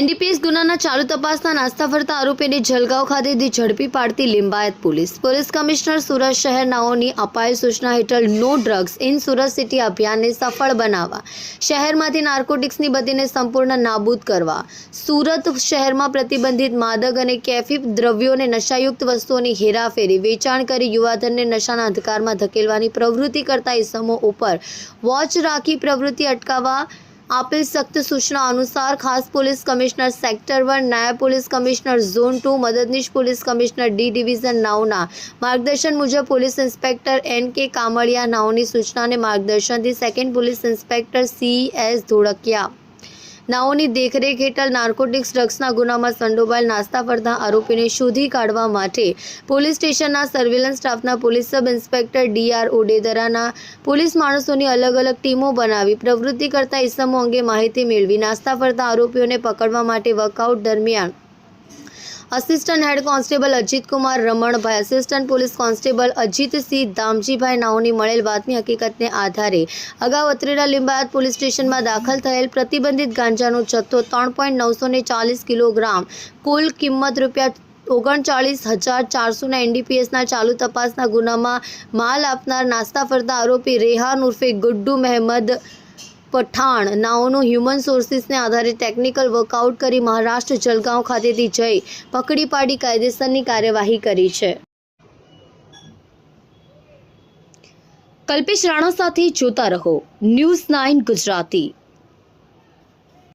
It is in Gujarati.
એનડીપીએસ ગુનાના ચાલુ તપાસના નાસ્તા ફરતા આરોપીને જલગાંવ ખાતેથી ઝડપી પાડતી લિંબાયત પોલીસ કમિશનર સુરત શહેર નાઓની અપાયેલ સૂચના હેઠળ no drugs in Surat city અભિયાનને સફળ બનાવવા શહેરમાંથી નાર્કોટિક્સની બદીને સંપૂર્ણ નાબૂદ કરવા સુરત શહેરમાં પ્રતિબંધિત માદક અને કેફી દ્રવ્યોને નશાયુક્ત વસ્તુઓની હેરાફેરી વેચાણ કરી યુવાધનને નશાના અંધકારમાં ધકેલવાની પ્રવૃત્તિ કરતા ઇસમો ઉપર વોચ રાખી પ્રવૃત્તિ અટકાવવા આપેલ સખ્ત સૂચના અનુસાર ખાસ પોલીસ કમિશનર સેક્ટર 1 નાયબ પોલીસ કમિશનર ઝોન 2 મદદનીશ પોલીસ કમિશનર ડી ડિવિઝન નાઓના માર્ગદર્શન મુજબ પોલીસ ઇન્સ્પેક્ટર એન.કે. કામળિયા નાઓની સૂચનાને માર્ગદર્શનથી second police inspector C S. Dholakia નાઓની દેખરેખ હેઠળ નાર્કોટિક્સ ડ્રગ્સના ગુનામાં સંડોવાયેલ નાસ્તા ફરતા આરોપીને શોધી કાઢવા માટે પોલીસ સ્ટેશનના સર્વેલન્સ સ્ટાફના પોલીસ સબ ઇન્સ્પેક્ટર ડી.આર. ઓડેદરાના પોલીસ માણસોની અલગ અલગ ટીમો બનાવી પ્રવૃત્તિ કરતા ઇસમો અંગે માહિતી મેળવી નાસ્તા ફરતા આરોપીઓને પકડવા માટે વર્કઆઉટ દરમિયાન assistant head constable Ajit Kumar Ramanbhai, assistant police constable Ajitsinh Dhamjibhai નાઓની મળેલ બાતમી હકીકતને આધારે અગાઉ અત્રેડા લિંબાયત પોલીસ સ્ટેશનમાં દાખલ થયેલ પ્રતિબંધિત ગાંજાનો જથ્થો 3.940 કિલોગ્રામ કુલ કિંમત ₹39,400 એનડીપીએસના ચાલુ તપાસના ગુનામાં માલ આપનાર નાસ્તા ફરતા આરોપી રેહાન ઉર્ફે ગુડ્ડુ મહેમદ પઠાણ નાઓનું હ્યુમન સોર્સિસને આધારે ટેકનિકલ વર્કઆઉટ કરી મહારાષ્ટ્ર જલગાંવ ખાતેથી જઈ પકડી પાડી કાયદેસરની કાર્યવાહી કરી છે। કલ્પેશ રાણા સાથે જોતા રહો ન્યૂઝ 9 ગુજરાતી।